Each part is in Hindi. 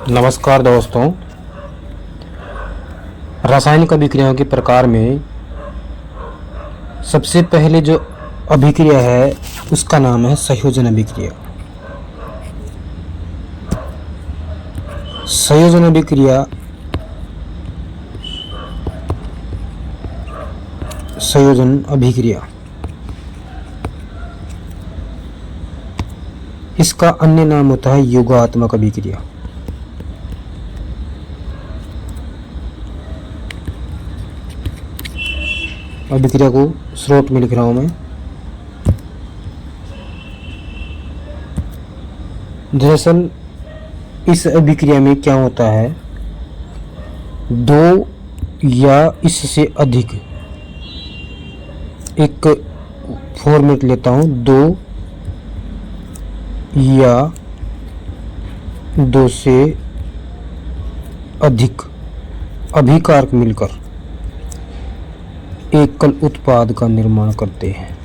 नमस्कार दोस्तों। रासायनिक अभिक्रियाओं के प्रकार में सबसे पहले जो अभिक्रिया है उसका नाम है संयोजन अभिक्रिया। संयोजन अभिक्रिया इसका अन्य नाम होता है योगात्मक अभिक्रिया। अभिक्रिया को स्रोत में लिख रहा हूं मैं। दरअसल इस अभिक्रिया में क्या होता है, दो या इससे अधिक, एक फॉर्मेट लेता हूं, दो या दो से अधिक अभिकारक मिलकर एकल उत्पाद का निर्माण करते हैं।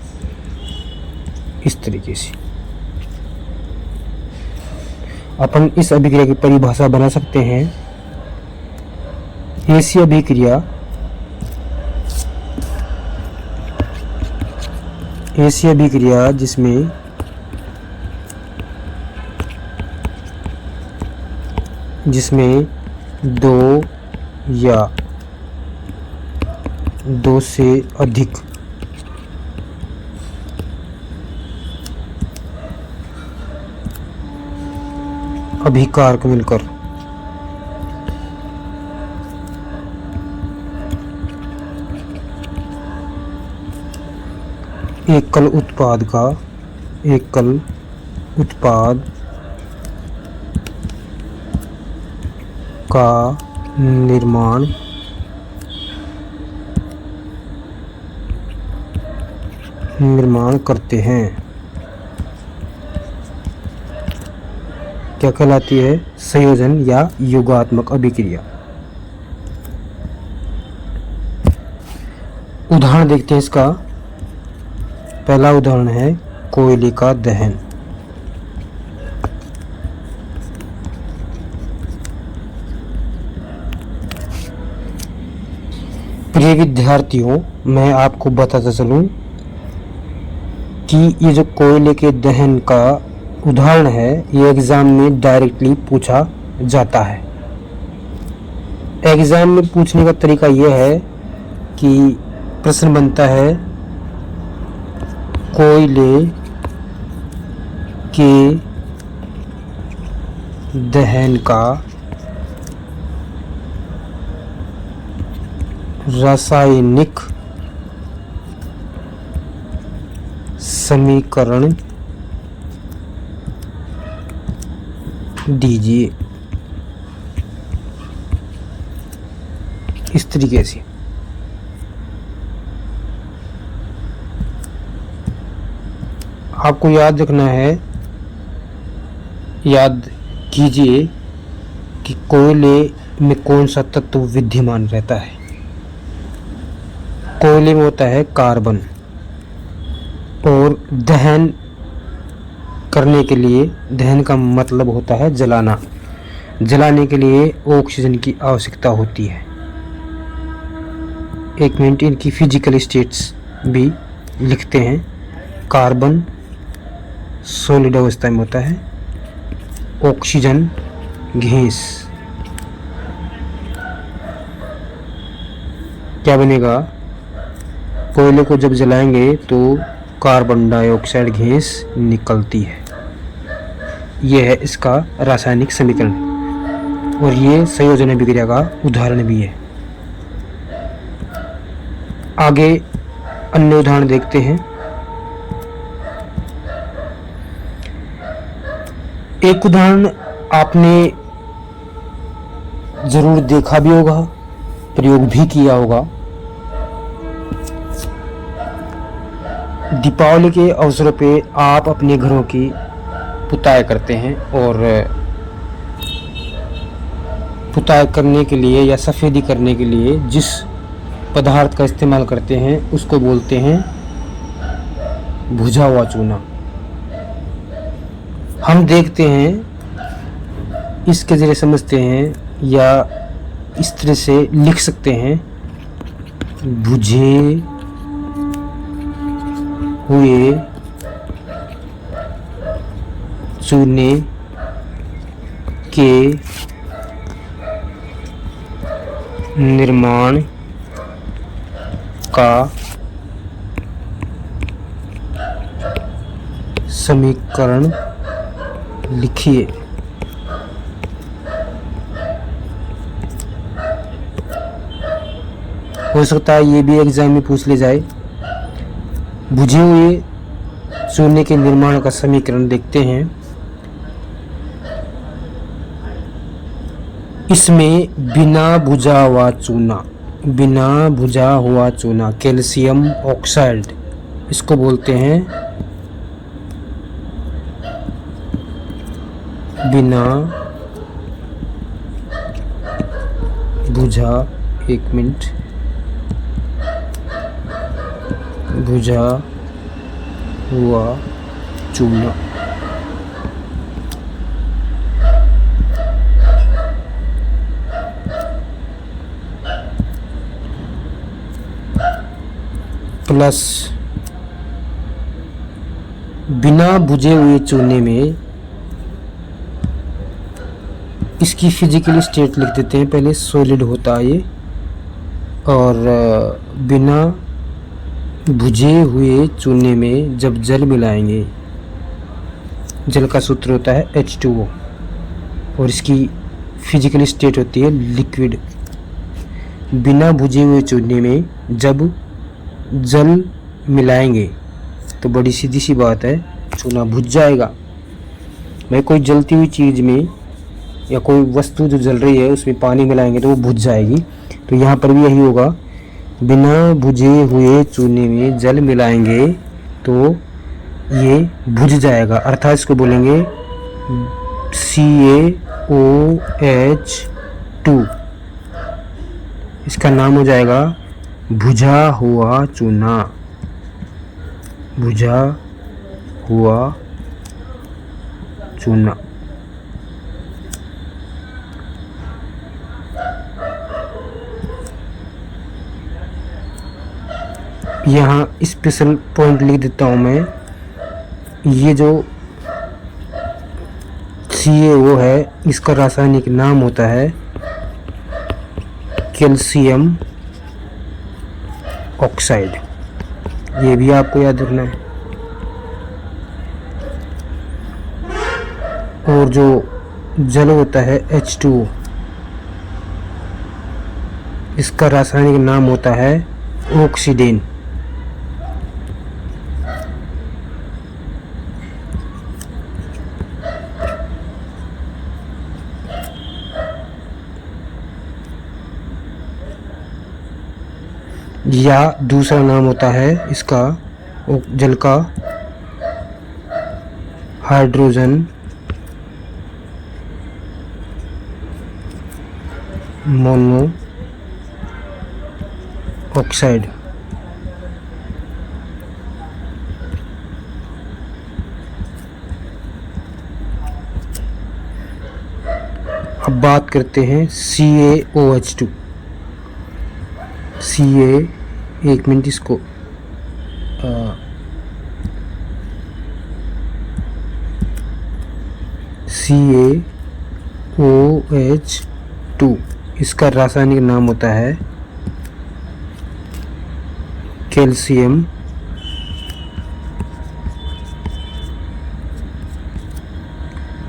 इस तरीके से अपन इस अभिक्रिया की परिभाषा बना सकते हैं। ऐसी अभिक्रिया जिसमें दो या दो से अधिक अभिकारक मिलकर एकल उत्पाद का निर्माण करते हैं। क्या कहलाती है? संयोजन या योगात्मक अभिक्रिया। उदाहरण देखते हैं इसका। पहला उदाहरण है कोयले का दहन। प्रिय विद्यार्थियों, मैं आपको बताता चलूं कि ये जो कोयले के दहन का उदाहरण है, ये एग्जाम में डायरेक्टली पूछा जाता है। एग्जाम में पूछने का तरीका यह है कि प्रश्न बनता है कोयले के दहन का रासायनिक समीकरण दीजिए। इस तरीके से आपको याद रखना है, याद कीजिए कि कोयले में कौन सा तत्व विद्यमान रहता है। कोयले में होता है कार्बन, और दहन करने के लिए, दहन का मतलब होता है जलाना, जलाने के लिए ऑक्सीजन की आवश्यकता होती है। एक मिनट, इनकी फिजिकल स्टेट्स भी लिखते हैं। कार्बन सॉलिड अवस्था में होता है, ऑक्सीजन गैस। क्या बनेगा? कोयले को जब जलाएंगे तो कार्बन डाइऑक्साइड गैस निकलती है। यह है इसका रासायनिक समीकरण, और ये संयोजन अभिक्रिया का उदाहरण भी है। आगे अन्य उदाहरण देखते हैं। एक उदाहरण आपने जरूर देखा भी होगा, प्रयोग भी किया होगा। दीपावली के अवसरों पे आप अपने घरों की पुताई करते हैं, और पुताई करने के लिए या सफ़ेदी करने के लिए जिस पदार्थ का इस्तेमाल करते हैं उसको बोलते हैं भुजा हुआ चूना। हम देखते हैं इसके ज़रिए समझते हैं या इस तरह से लिख सकते हैं, बुझे हुए चूने के निर्माण का समीकरण लिखिए। हो सकता है ये भी एग्जाम में पूछ ले जाए। बुझे हुए चूने के निर्माण का समीकरण देखते हैं। इसमें बिना बुझा हुआ चूना कैल्शियम ऑक्साइड, इसको बोलते हैं बिना बुझा, एक मिनट, बुझा हुआ चूना। प्लस बिना बुझे हुए चूने में इसकी फिजिकली स्टेट लिख देते हैं। पहले सॉलिड होता है ये, और बिना बुझे हुए चूने में जब जल मिलाएंगे, जल का सूत्र होता है H2O, और इसकी फिजिकली स्टेट होती है लिक्विड। बिना बुझे हुए चूने में जब जल मिलाएंगे तो बड़ी सीधी सी बात है, चूना बुझ जाएगा। मैं कोई जलती हुई चीज़ में या कोई वस्तु जो जल रही है उसमें पानी मिलाएंगे तो वो बुझ जाएगी। तो यहाँ पर भी यही होगा, बिना बुझे हुए चूने में जल मिलाएंगे तो ये बुझ जाएगा। अर्थात इसको बोलेंगे CaOH2। इसका नाम हो जाएगा बुझा हुआ चूना, बुझा हुआ चूना। यहाँ स्पेशल पॉइंट लिख देता हूँ मैं। ये जो CaO है, इसका रासायनिक नाम होता है कैल्शियम ऑक्साइड। ये भी आपको याद रखना है। और जो जल होता है H2O, इसका रासायनिक नाम होता है ऑक्सीडेन। या दूसरा नाम होता है इसका जल का हाइड्रोजन मोनो ऑक्साइड। अब बात करते हैं CaOH2। एक मिनट, इसको CaOH2, इसका रासायनिक नाम होता है कैल्शियम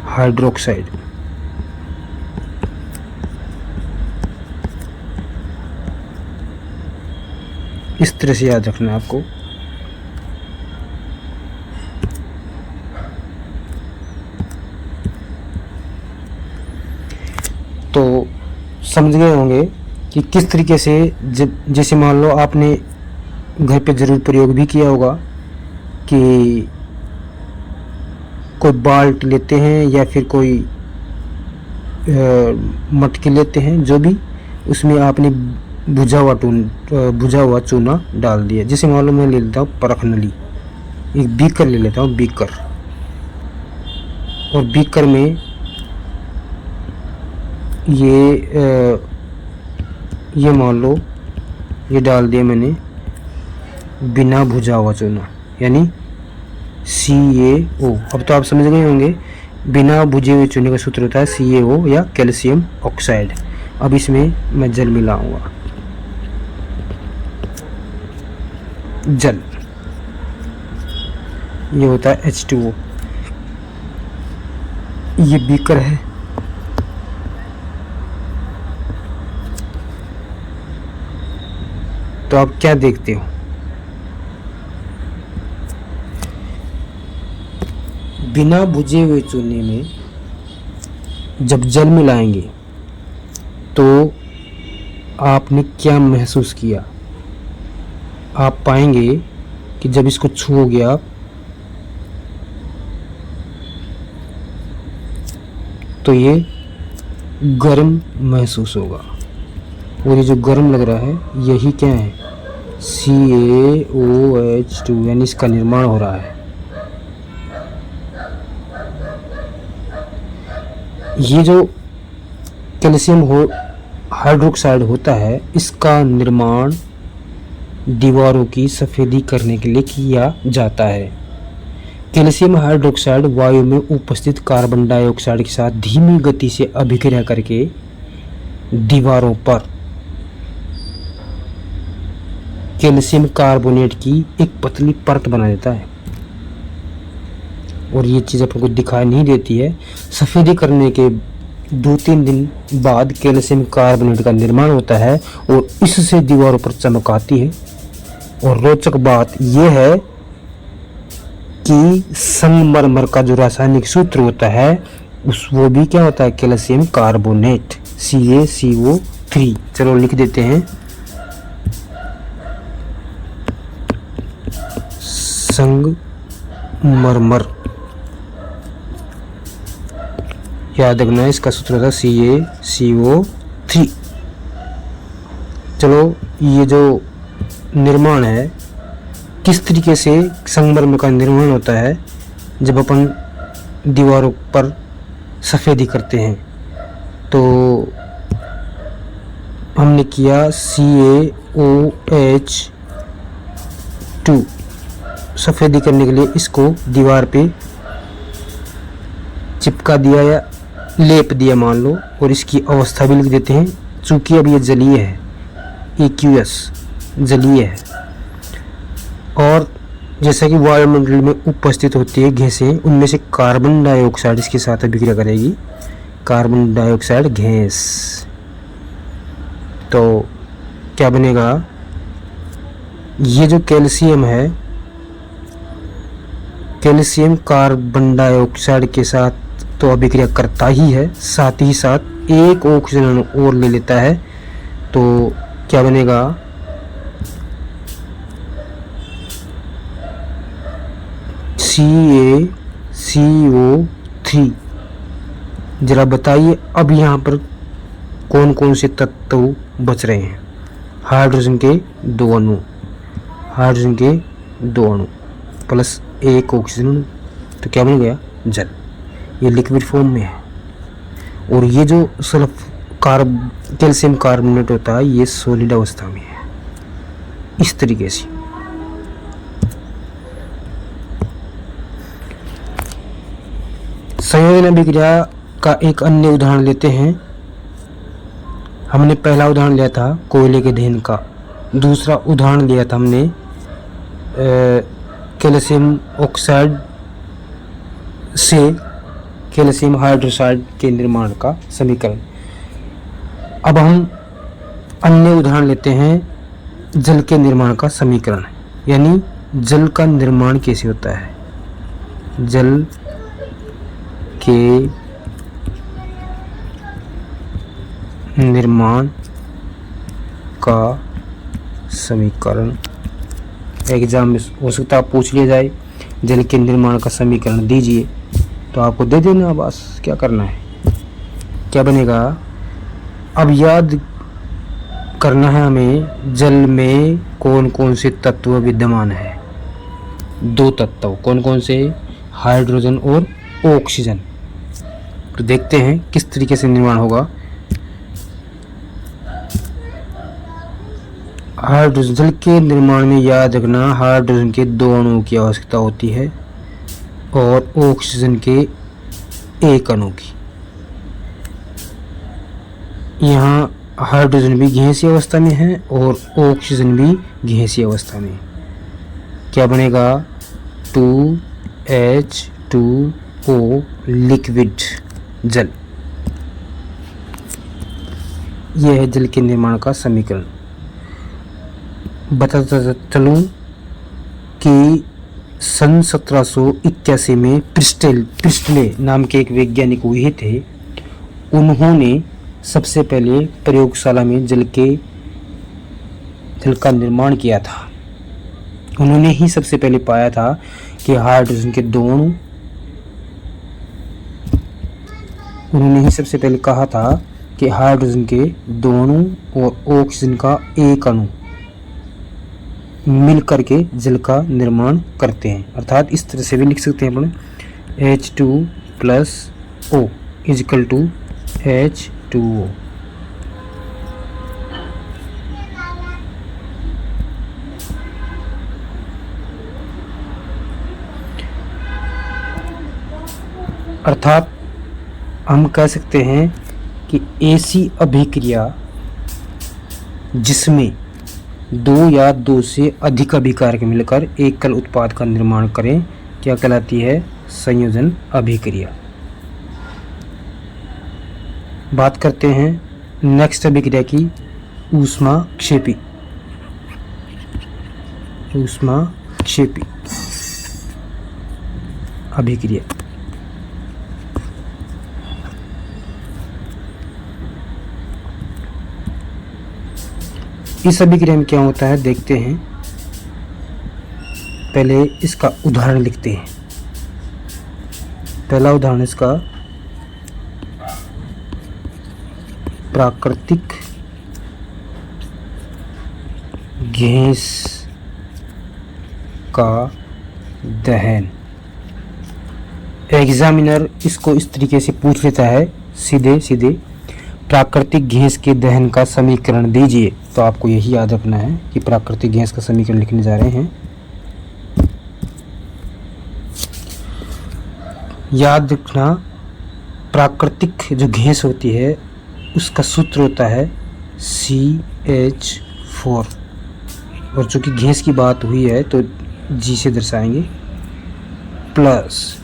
हाइड्रोक्साइड। इस तरह से याद रखना है आपको। तो समझ गए होंगे कि किस तरीके से, जैसे मान लो आपने घर पे ज़रूर प्रयोग भी किया होगा कि कोई बाल्ट लेते हैं या फिर कोई मटके लेते हैं, जो भी, उसमें आपने बुझा हुआ चूना डाल दिया। जैसे मान लो मैं ले लेता हूँ परखनली, एक बीकर ले लेता हूँ, बीकर, और बीकर में ये मान लो ये डाल दिया मैंने बिना भुजा हुआ चूना, यानी CaO। अब तो आप समझ गए होंगे बिना भुजे हुए चूने का सूत्र होता है CaO या कैल्शियम ऑक्साइड। अब इसमें मैं जल मिलाऊंगा, जल, ये होता है H2O। ये बीकर है, तो आप क्या देखते हो, बिना भुजे हुए चूने में जब जल मिलाएंगे तो आपने क्या महसूस किया? आप पाएंगे कि जब इसको छुओगे आप तो ये गर्म महसूस होगा, और ये जो गर्म लग रहा है यही क्या है, CaOH2, यानी इसका निर्माण हो रहा है। ये जो कैल्शियम हाइड्रोक्साइड होता है, इसका निर्माण दीवारों की सफ़ेदी करने के लिए किया जाता है। कैल्शियम हाइड्रोक्साइड वायु में उपस्थित कार्बन डाइऑक्साइड के साथ धीमी गति से अभिक्रिया करके दीवारों पर कैल्शियम कार्बोनेट की एक पतली परत बना देता है, और ये चीज़ आपको दिखाई नहीं देती है। सफ़ेदी करने के 2-3 दिन बाद कैल्शियम कार्बोनेट का निर्माण होता है और इससे दीवारों पर चमक आती है। और रोचक बात यह है कि संगमरमर का जो रासायनिक सूत्र होता है वो भी क्या होता है, कैल्शियम कार्बोनेट, CaCO3। चलो लिख देते हैं, संगमरमर, याद रखना है इसका सूत्र था CaCO3। चलो ये जो निर्माण है, किस तरीके से संगमरमर का निर्माण होता है जब अपन दीवारों पर सफ़ेदी करते हैं, तो हमने किया CaOH2 सफ़ेदी करने के लिए इसको दीवार पे चिपका दिया या लेप दिया मान लो, और इसकी अवस्था भी लिख देते हैं। चूँकि अब ये जलीय है, AQS जलीय है, और जैसा कि वायुमंडल में उपस्थित होती है गैसें, उनमें से कार्बन डाइऑक्साइड इसके साथ अभिक्रिया करेगी, कार्बन डाइऑक्साइड गैस। तो क्या बनेगा, ये जो कैल्शियम है, कैल्शियम कार्बन डाइऑक्साइड के साथ तो अभिक्रिया करता ही है, साथ ही साथ एक ऑक्सीजन और ले लेता है। तो क्या बनेगा, CaCO3। जरा बताइए अब यहाँ पर कौन कौन से तत्व बच रहे हैं? हाइड्रोजन के 2 अणु, हाइड्रोजन के 2 अणु प्लस एक ऑक्सीजन, तो क्या बन गया, जल। ये लिक्विड फॉर्म में है। और ये जो कैल्शियम कार्बोनेट होता है, ये सॉलिड अवस्था में है, इस तरीके से। संयोजन अभिक्रिया का एक अन्य उदाहरण लेते हैं। हमने पहला उदाहरण लिया था कोयले के दहन का, दूसरा उदाहरण लिया था हमने कैल्शियम ऑक्साइड से कैल्शियम हाइड्रोक्साइड के निर्माण का समीकरण। अब हम अन्य उदाहरण लेते हैं जल के निर्माण का समीकरण, यानी जल का निर्माण कैसे होता है, जल के निर्माण का समीकरण। एग्जाम में हो सकता है पूछ लिया जाए जल के निर्माण का समीकरण दीजिए, तो आपको दे देना, बस क्या करना है, क्या बनेगा। अब याद करना है हमें जल में कौन कौन से तत्व विद्यमान है। 2 तत्व, कौन कौन से, हाइड्रोजन और ऑक्सीजन। तो देखते हैं किस तरीके से निर्माण होगा। हाइड्रोजन जल के निर्माण में याद रखना, हाइड्रोजन के 2 अणुओं की आवश्यकता होती है और ऑक्सीजन के 1 अणु की। यहाँ हाइड्रोजन भी गैसीय अवस्था में है और ऑक्सीजन भी गैसीय अवस्था में है। क्या बनेगा? 2H2O लिक्विड जल। यह है जल के निर्माण का समीकरण। बताता चलूं कि सन 1781 में प्रिस्टले नाम के एक वैज्ञानिक हुए थे। उन्होंने सबसे पहले प्रयोगशाला में जल का निर्माण किया था। उन्होंने ही सबसे पहले पाया था कि हाइड्रोजन के 2 अणु, उन्होंने ही सबसे पहले कहा था कि हाइड्रोजन के 2 अणु और ऑक्सीजन का 1 अणु मिल करके जल का निर्माण करते हैं। अर्थात इस तरह से भी लिख सकते हैं अपन H2+O इजिकल टू H2O। अर्थात हम कह सकते हैं कि ऐसी अभिक्रिया जिसमें 2 या 2 से अधिक अभिकारक मिलकर एकल उत्पाद का निर्माण करें क्या कहलाती है? संयोजन अभिक्रिया। बात करते हैं नेक्स्ट अभिक्रिया की, ऊष्माक्षेपी। ऊष्माक्षेपी अभिक्रिया। इस अभिक्रिया में क्या होता है देखते हैं। पहले इसका उदाहरण लिखते हैं। पहला उदाहरण इसका प्राकृतिक गैस का दहन। एग्जामिनर इसको इस तरीके से पूछ लेता है सीधे सीधे, प्राकृतिक गैस के दहन का समीकरण दीजिए। तो आपको यही याद रखना है कि प्राकृतिक गैस का समीकरण लिखने जा रहे हैं। याद रखना, प्राकृतिक जो गैस होती है उसका सूत्र होता है CH4, और चूंकि गैस की बात हुई है तो G से दर्शाएंगे, प्लस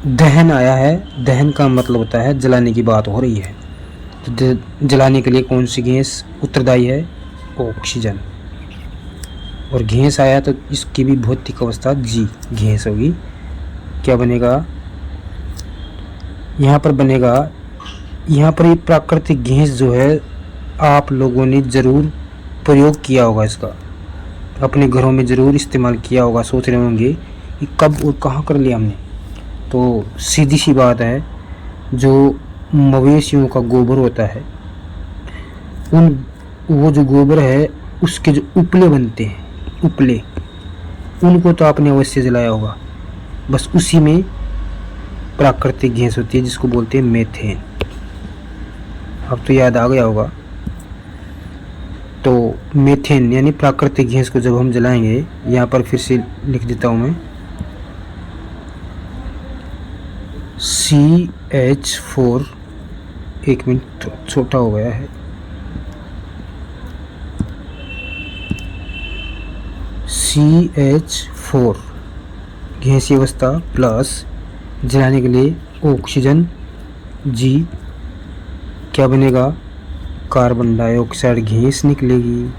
दहन आया है। दहन का मतलब होता है जलाने की बात हो रही है, तो जलाने के लिए कौन सी गैस उत्तरदायी है? ऑक्सीजन। और गैस आया तो इसकी भी भौतिक अवस्था G गैस होगी। क्या बनेगा? यहाँ पर बनेगा, यहाँ पर ये प्राकृतिक गैस जो है आप लोगों ने ज़रूर प्रयोग किया होगा, इसका अपने घरों में ज़रूर इस्तेमाल किया होगा। सोच रहे होंगे कि कब और कहाँ कर लिया हमने। तो सीधी सी बात है, जो मवेशियों का गोबर होता है, वो जो गोबर है उसके जो उपले बनते हैं, उपले, उनको तो आपने अवश्य जलाया होगा। बस उसी में प्राकृतिक गैस होती है जिसको बोलते हैं मेथेन। अब तो याद आ गया होगा। तो मेथेन यानी प्राकृतिक गैस को जब हम जलाएंगे, यहाँ पर फिर से लिख देता हूँ मैं, CH4, एक मिनट छोटा हो गया है, CH4 गैसीय अवस्था प्लस जलाने के लिए ऑक्सीजन G। क्या बनेगा? कार्बन डाइऑक्साइड गैस निकलेगी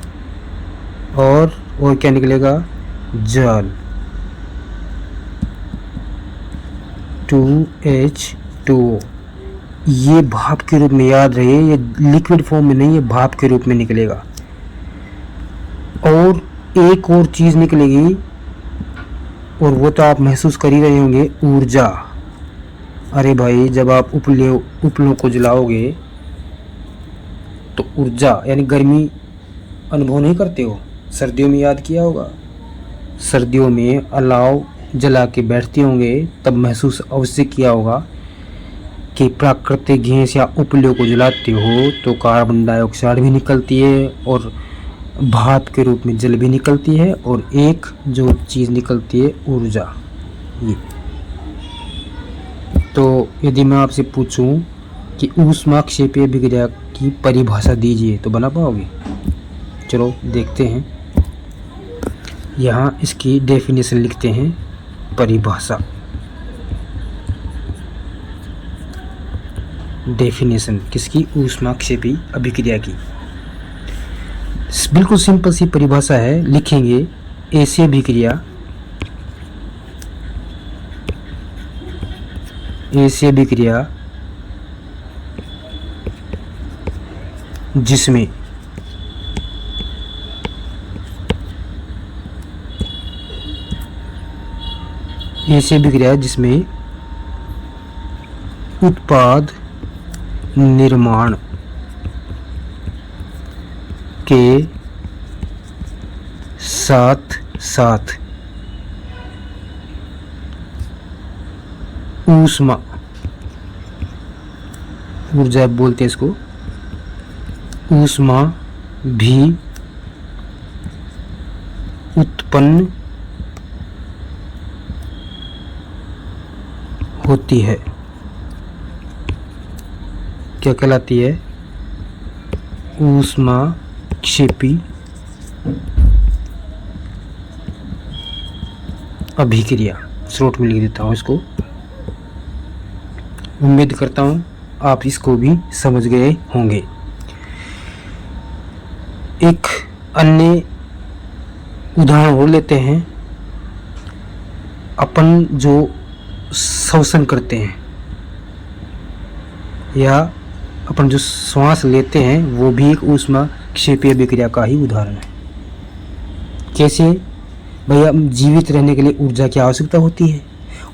और क्या निकलेगा? जल। 2H2O। ये भाप के रूप में, याद रहे, ये लिक्विड फॉर्म में नहीं, ये भाप के रूप में निकलेगा। और एक और चीज़ निकलेगी, और वो तो आप महसूस कर ही रहे होंगे, ऊर्जा। अरे भाई, जब आप उपलों को जलाओगे तो ऊर्जा यानी गर्मी अनुभव नहीं करते हो। सर्दियों में याद किया होगा, सर्दियों में अलाव जला के बैठते होंगे, तब महसूस अवश्य किया होगा कि प्राकृतिक गैस या उपलों को जलाते हो तो कार्बन डाइऑक्साइड भी निकलती है और भाप के रूप में जल भी निकलती है और एक जो चीज़ निकलती है ऊर्जा। ये तो यदि मैं आपसे पूछूं कि ऊष्माक्षेपीय अभिक्रिया की परिभाषा दीजिए तो बना पाओगे? चलो देखते हैं। यहाँ इसकी डेफिनेशन लिखते हैं, परिभाषा। डेफिनेशन किसकी? ऊष्माक्षेपी अभिक्रिया की। बिल्कुल सिंपल सी परिभाषा है, लिखेंगे ऐसी अभिक्रिया, ऐसी अभिक्रिया जिसमें ऐसी अभिक्रिया जिसमें उत्पाद निर्माण के साथ साथ ऊष्मा, ऊर्जा बोलते हैं इसको, ऊष्मा भी उत्पन्न होती है। क्या कहलाती है? ऊष्माक्षेपी अभिक्रिया। शॉर्ट में लिख देता हूँ इसको। उम्मीद करता हूँ आप इसको भी समझ गए होंगे। एक अन्य उदाहरण और लेते हैं। अपन जो श्वसन करते हैं या अपन जो श्वास लेते हैं वो भी एक ऊष्माक्षेपीय अभिक्रिया का ही उदाहरण है। कैसे? भैया, जीवित रहने के लिए ऊर्जा की आवश्यकता होती है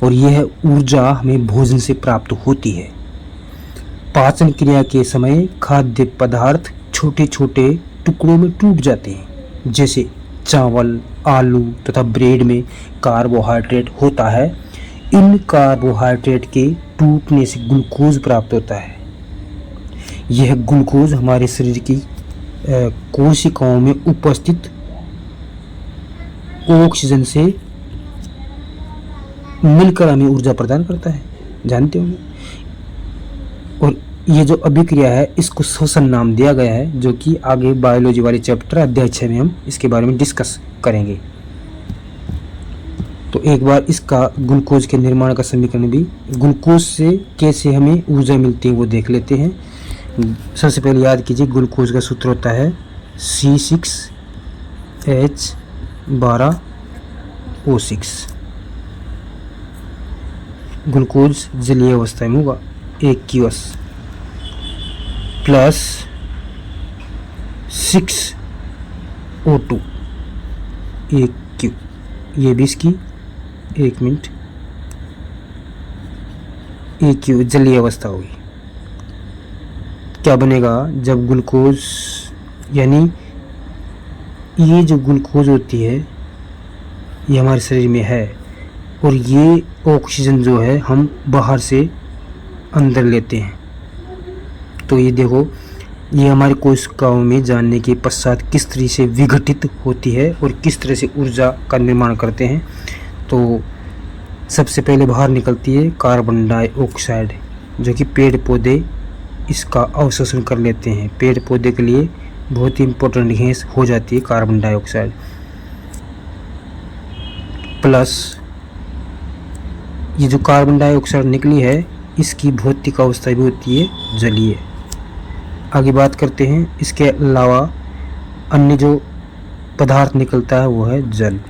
और यह ऊर्जा हमें भोजन से प्राप्त होती है। पाचन क्रिया के समय खाद्य पदार्थ छोटे छोटे टुकड़ों में टूट जाते हैं। जैसे चावल, आलू तथा ब्रेड में कार्बोहाइड्रेट होता है। इन कार्बोहाइड्रेट के टूटने से ग्लूकोज प्राप्त होता है। यह ग्लूकोज हमारे शरीर की कोशिकाओं में उपस्थित ऑक्सीजन से मिलकर हमें ऊर्जा प्रदान करता है, जानते होंगे। और ये जो अभिक्रिया है इसको श्वसन नाम दिया गया है, जो कि आगे बायोलॉजी वाले चैप्टर अध्याय 6 में हम इसके बारे में डिस्कस करेंगे। तो एक बार इसका ग्लूकोज के निर्माण का समीकरण भी, ग्लूकोज से कैसे हमें ऊर्जा मिलती है वो देख लेते हैं। सबसे पहले याद कीजिए, ग्लूकोज का सूत्र होता है C6H12O6। ग्लूकोज जलीय अवस्था में होगा, aqueous प्लस 6O2 AQ। ये भी इसकी, एक मिनट, AQ जलीय अवस्था होगी। क्या बनेगा जब ग्लूकोज, यानी ये जो ग्लूकोज होती है ये हमारे शरीर में है और ये ऑक्सीजन जो है हम बाहर से अंदर लेते हैं। तो ये देखो, ये हमारी कोशिकाओं में जाने के पश्चात किस तरह से विघटित होती है और किस तरह से ऊर्जा का निर्माण करते हैं। तो सबसे पहले बाहर निकलती है कार्बन डाइऑक्साइड, जो कि पेड़ पौधे इसका अवशोषण कर लेते हैं। पेड़ पौधे के लिए बहुत ही इम्पोर्टेंट गैस हो जाती है कार्बन डाइऑक्साइड। प्लस ये जो कार्बन डाइऑक्साइड निकली है इसकी भौतिक अवस्था भी होती है जलीय। आगे बात करते हैं, इसके अलावा अन्य जो पदार्थ निकलता है वो है जल।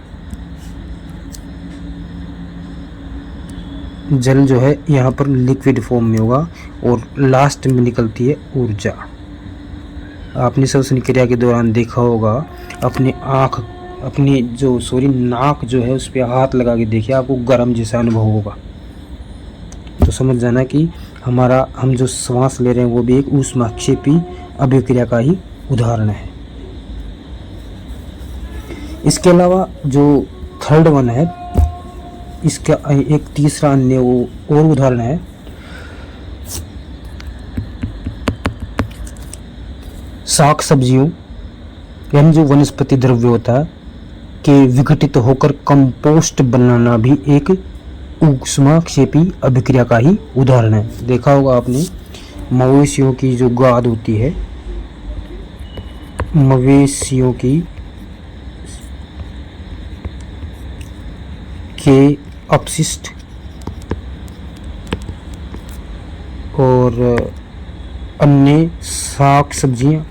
जल जो है यहाँ पर लिक्विड फॉर्म में होगा और लास्ट में निकलती है ऊर्जा। आपने श्वसन क्रिया के दौरान देखा होगा, अपनी नाक जो है उस पर हाथ लगा के देखिए, आपको गर्म जैसा अनुभव होगा। तो समझ जाना कि हम जो श्वास ले रहे हैं वो भी एक ऊष्माक्षेपी अभिक्रिया का ही उदाहरण है। इसके अलावा जो थर्ड वन है, इसका एक तीसरा अन्य वो और उदाहरण है, शाक सब्जियों यानी जो वनस्पति द्रव्य होता है के विघटित होकर कंपोस्ट बनाना भी एक ऊष्माक्षेपी अभिक्रिया का ही उदाहरण है। देखा होगा आपने मवेशियों की जो गाद होती है, मवेशियों की के अपशिष्ट और अन्य साग सब्जियां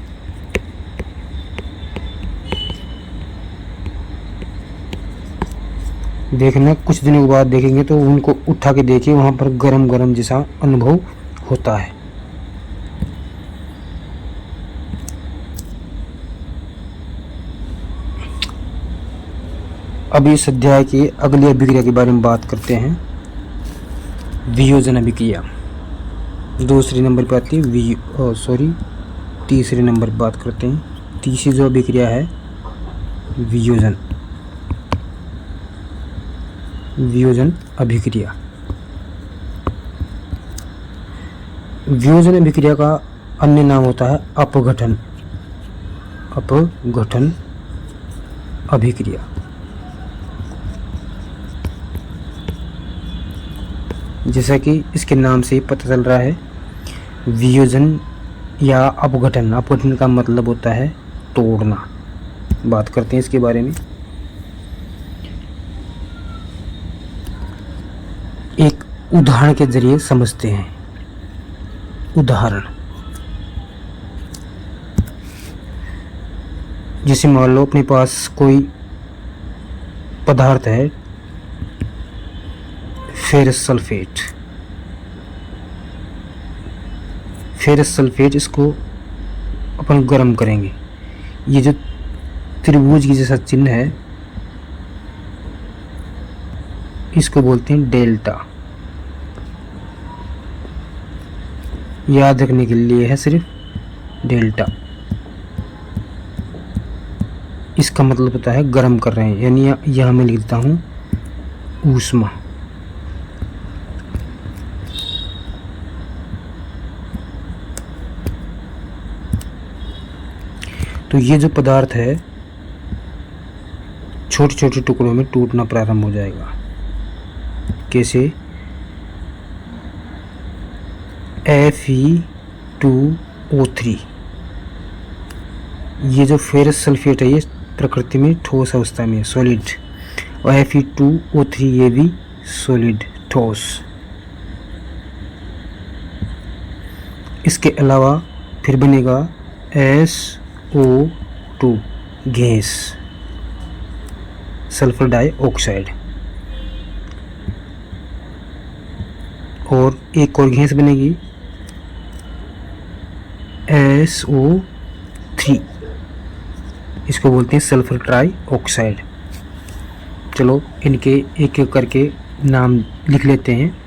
देखना, कुछ दिनों के बाद देखेंगे तो उनको उठा के देखिए, वहाँ पर गरम गरम जैसा अनुभव होता है। अब इस अध्याय की अगली अभिक्रिया के बारे में बात करते हैं, वियोजन अभिक्रिया। दूसरे नंबर पर आती है तीसरे नंबर पर बात करते हैं। तीसरी जो अभिक्रिया है वियोजन अभिक्रिया। वियोजन अभिक्रिया का अन्य नाम होता है अपघटन अभिक्रिया। जैसा कि इसके नाम से पता चल रहा है, वियोजन या अपघटन का मतलब होता है तोड़ना। बात करते हैं इसके बारे में। एक उदाहरण के जरिए समझते हैं। उदाहरण, जैसे मान लो अपने पास कोई पदार्थ है, फेरस सल्फेट, इसको अपन गर्म करेंगे। ये जो त्रिभुज की जैसा चिन्ह है, इसको बोलते हैं डेल्टा। याद रखने के लिए है सिर्फ डेल्टा। इसका मतलब होता है गर्म कर रहे हैं, यानी यहां मैं लिख देता हूं ऊष्मा। तो ये जो पदार्थ है छोटे छोटे टुकड़ों में टूटना प्रारंभ हो जाएगा। कैसे? Fe2O3, ये जो फेरस सल्फेट है ये प्रकृति में ठोस अवस्था में है, सॉलिड, और Fe2O3 ये भी सॉलिड, ठोस। इसके अलावा फिर बनेगा SO2 गैस, सल्फर डाइऑक्साइड, और एक और गैस बनेगी SO3, इसको बोलते हैं सल्फर ट्राइऑक्साइड। चलो इनके एक एक करके नाम लिख लेते हैं।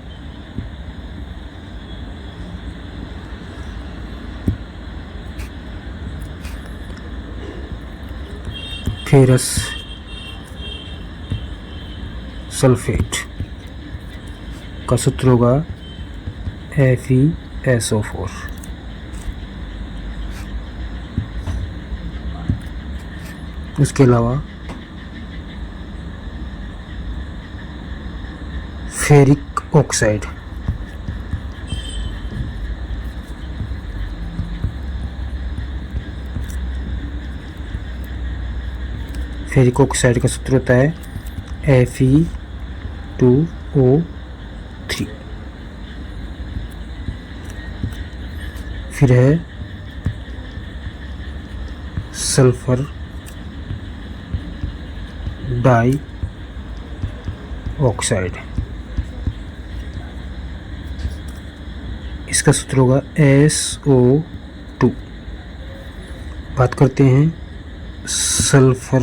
फेरस सल्फेट का सूत्र होगा FeSO4। उसके अलावा फेरिक ऑक्साइड, फेरिक ऑक्साइड का सूत्र होता है Fe2O3। फिर है सल्फर डाइऑक्साइड, इसका सूत्र होगा SO2। बात करते हैं सल्फर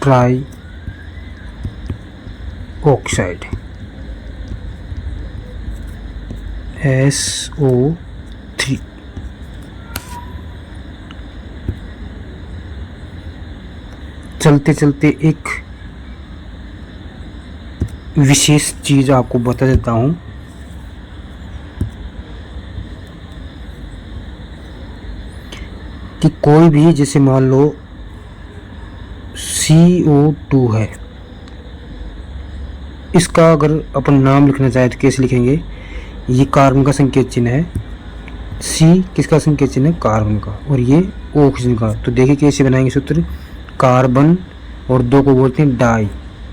ट्राइऑक्साइड, SO3। चलते चलते एक विशेष चीज आपको बता देता हूं। कोई भी, जैसे मान लो CO2 है, इसका अगर अपन नाम लिखना चाहे तो कैसे लिखेंगे? ये कार्बन का संकेत चिन्ह है, C किसका संकेत चिन्ह है? कार्बन का, और ये ऑक्सीजन का। तो देखिए कैसे बनाएंगे सूत्र। कार्बन और दो को बोलते हैं डाई,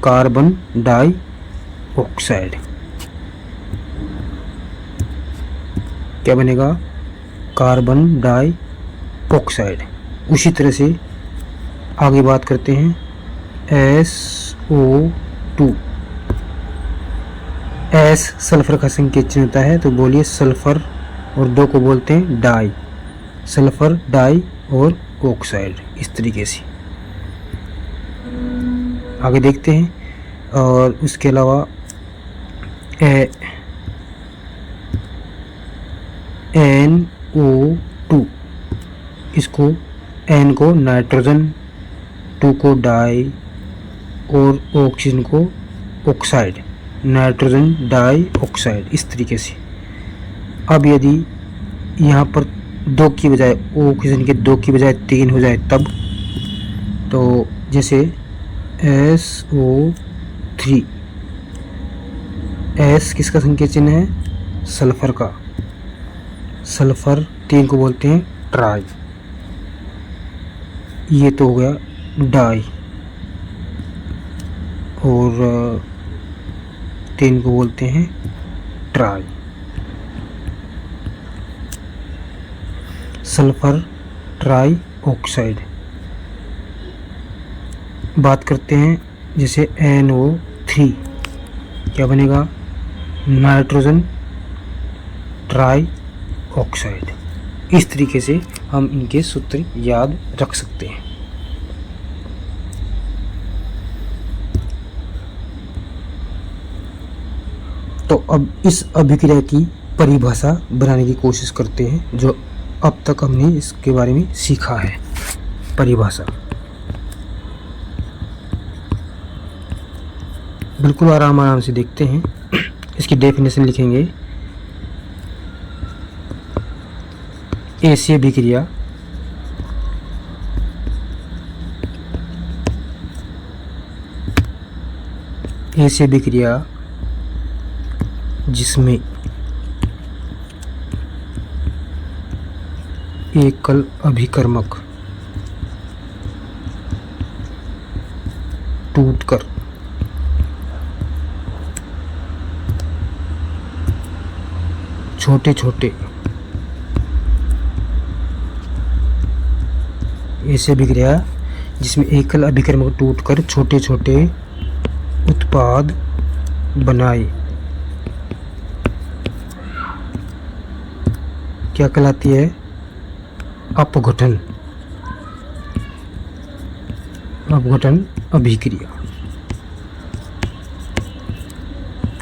कार्बन डाई ऑक्साइड। क्या बनेगा? Carbon dioxide. उसी तरह से आगे बात करते हैं SO2। S सल्फर का संकेत चिन्ह होता है, तो बोलिए सल्फर, और दो को बोलते हैं डाई, सल्फर डाई और ऑक्साइड। इस तरीके से आगे देखते हैं। और उसके अलावा NO2, इसको N को नाइट्रोजन, 2 को डाई और ऑक्सीजन को ऑक्साइड, नाइट्रोजन डाई ऑक्साइड। इस तरीके से। अब यदि यहाँ पर 2 की बजाय, ऑक्सीजन के 2 की बजाय 3 हो जाए तब, तो जैसे SO3, S किसका संकेत चिन्ह है? सल्फर का, सल्फर 3 को बोलते हैं ट्राई। ये तो हो गया डाई, और 3 को बोलते हैं ट्राई। Sulphur try oxide. बात करते हैं जैसे NO3, क्या बनेगा? Nitrogen try oxide. इस तरीके से हम इनके सूत्र याद रख सकते हैं। तो अब इस अभिक्रिया की परिभाषा बनाने की कोशिश करते हैं, जो अब तक हमने इसके बारे में सीखा है। परिभाषा बिल्कुल आराम से देखते हैं। इसकी डेफिनेशन लिखेंगे। ऐसी अभिक्रिया जिसमें एकल अभिकर्मक टूटकर छोटे छोटे, ऐसे अभिक्रिया जिसमें एकल अभिकर्मक टूटकर छोटे छोटे उत्पाद बनाए, क्या कहलाती है? अपघटन अभिक्रिया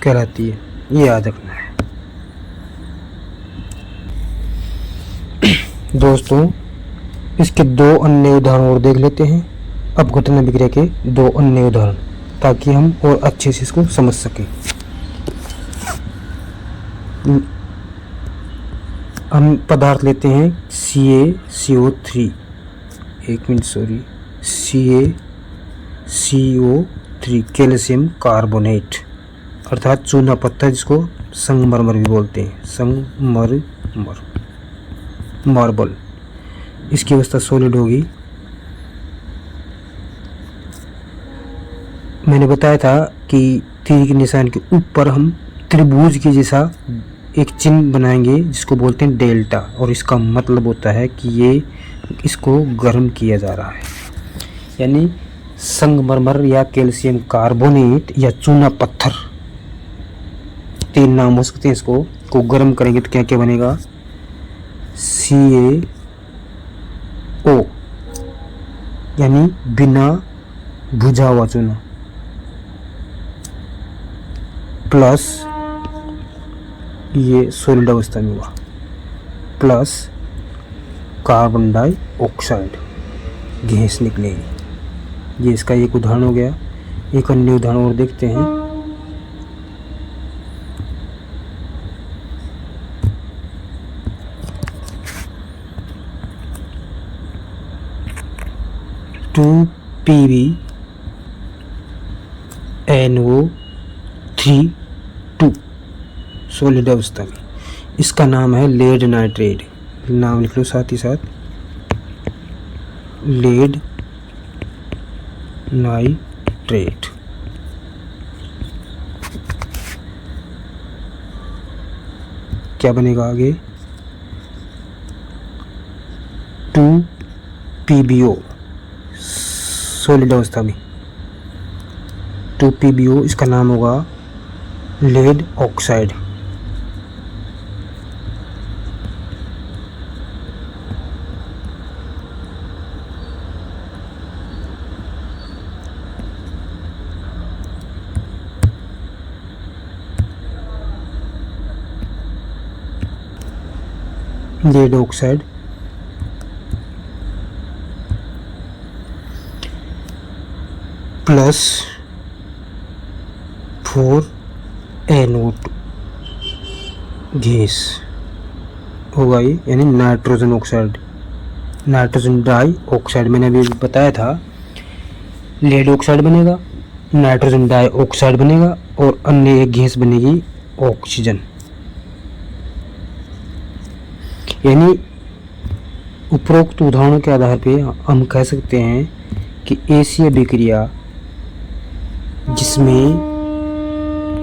कहलाती है। ये याद रखना है दोस्तों। इसके 2 अन्य उदाहरण और देख लेते हैं। अपघटन अभिक्रिया के 2 अन्य उदाहरण, ताकि हम और अच्छे से इसको समझ सकें। हम पदार्थ लेते हैं CaCO3, CaCO3 कैल्शियम कार्बोनेट, अर्थात चूना पत्थर, जिसको संगमरमर भी बोलते हैं, संगमरमर, मार्बल। इसकी अवस्था सॉलिड होगी। मैंने बताया था कि तीर के निशान के ऊपर हम त्रिभुज के जैसा एक चिन्ह बनाएंगे, जिसको बोलते हैं डेल्टा, और इसका मतलब होता है कि ये इसको गर्म किया जा रहा है। यानी संगमरमर या कैल्शियम कार्बोनेट या चूना पत्थर, 3 नाम हो सकते हैं इसको, को गर्म करेंगे तो क्या क्या बनेगा? CaO, यानी बिना भुजा हुआ चूना, प्लस ये सॉलिड अवस्था में हुआ, प्लस कार्बन डाइऑक्साइड गैस निकलेगी। ये इसका एक उदाहरण हो गया। एक अन्य उदाहरण और देखते हैं। PbNO3 सॉलिड अवस्था में। इसका नाम है लेड नाइट्रेट। नाम लिख लो साथ ही साथ, लेड नाइट्रेट। क्या बनेगा आगे? 2PbO सॉलिड अवस्था में 2PbO, इसका नाम होगा lead oxide. Lead oxide plus 4NO2 gas होगा ये, यानी nitrogen oxide, nitrogen dioxide. मैंने अभी बताया था लेड ऑक्साइड बनेगा, नाइट्रोजन डाई ऑक्साइड बनेगा और अन्य एक गैस बनेगी ऑक्सीजन। यानी उपरोक्त उदाहरणों के आधार पे हम कह सकते हैं कि ऐसी अभिक्रिया जिसमें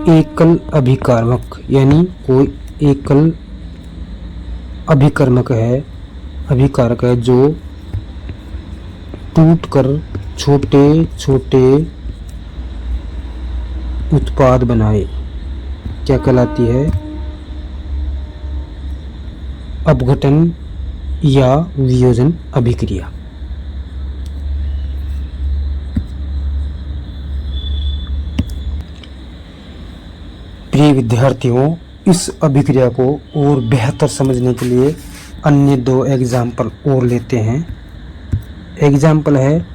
एकल अभिकारक यानी कोई एकल अभिकारक है जो टूटकर छोटे छोटे उत्पाद बनाए, क्या कहलाती है? अपघटन या वियोजन अभिक्रिया। प्रिय विद्यार्थियों, इस अभिक्रिया को और बेहतर समझने के लिए अन्य दो एग्जाम्पल और लेते हैं। एग्जाम्पल है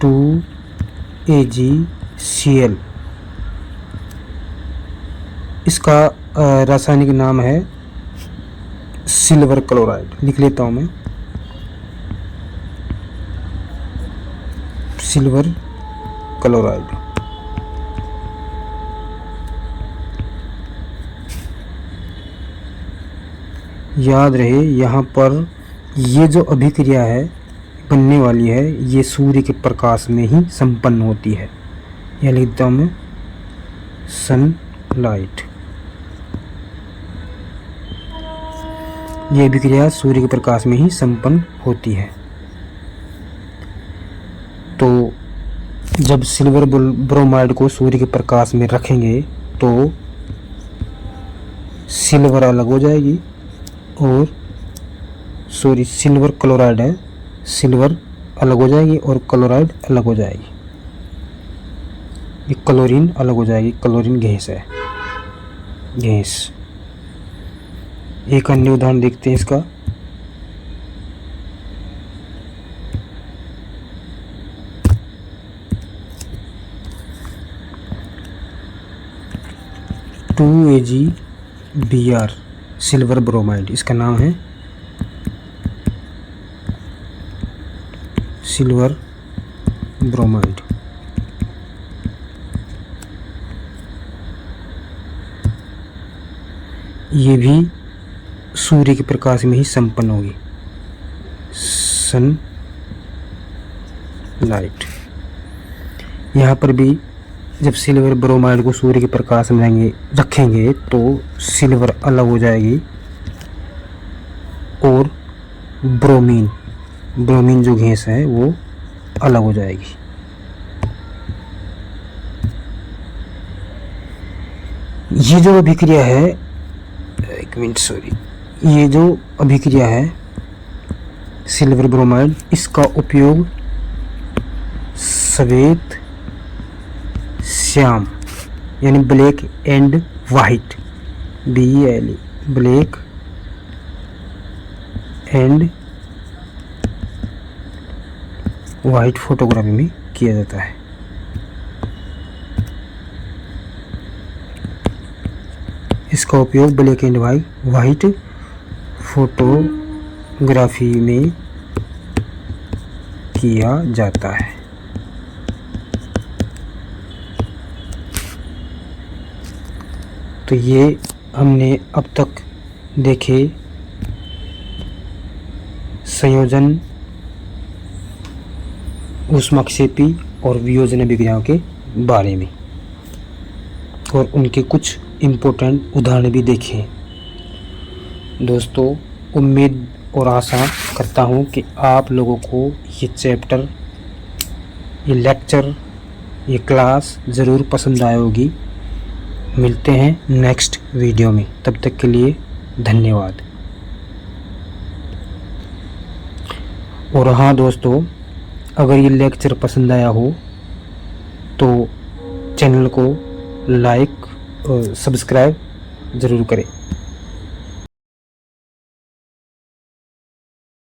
2AgCl। इसका रासायनिक नाम है सिल्वर क्लोराइड। लिख लेता हूं मैं, सिल्वर क्लोराइड। याद रहे यहाँ पर ये जो अभिक्रिया है बनने वाली है ये सूर्य के प्रकाश में ही संपन्न होती है। यह लिखता हूँ मैं, सनलाइट। यह अभिक्रिया सूर्य के प्रकाश में ही संपन्न होती है। तो जब सिल्वर ब्रोमाइड को सूर्य के प्रकाश में रखेंगे तो सिल्वर अलग हो जाएगी और सिल्वर क्लोराइड है, सिल्वर अलग हो जाएगी और क्लोराइड अलग हो जाएगी। ये क्लोरीन अलग हो जाएगी, क्लोरीन गैस है, गैस। एक अन्य उदाहरण देखते हैं इसका। (2AgBr) silver bromide. इसका नाम है सिल्वर ब्रोमाइड। ये भी सूर्य के प्रकाश में ही संपन्न होगी, सनलाइट। यहाँ पर भी जब सिल्वर ब्रोमाइड को सूर्य के प्रकाश में रखेंगे तो सिल्वर अलग हो जाएगी और ब्रोमीन जो गैस है वो अलग हो जाएगी। ये जो अभिक्रिया है, एक मिनट सॉरी, ये जो अभिक्रिया है सिल्वर ब्रोमाइड, इसका उपयोग श्वेत श्याम यानी black and white, BLE black and white photography में किया जाता है। इसका उपयोग ब्लैक एंड वाइट फोटोग्राफी में किया जाता है। तो ये हमने अब तक देखे संयोजन, ऊष्माक्षेपी और वियोजन विक्रियाओं के बारे में और उनके कुछ इम्पोर्टेंट उदाहरण भी देखे। दोस्तों, उम्मीद और आशा करता हूँ कि आप लोगों को ये चैप्टर, ये लेक्चर, ये क्लास ज़रूर पसंद आई होगी। मिलते हैं नेक्स्ट वीडियो में, तब तक के लिए धन्यवाद। और हाँ दोस्तों, अगर ये लेक्चर पसंद आया हो तो चैनल को लाइक और सब्सक्राइब ज़रूर करें।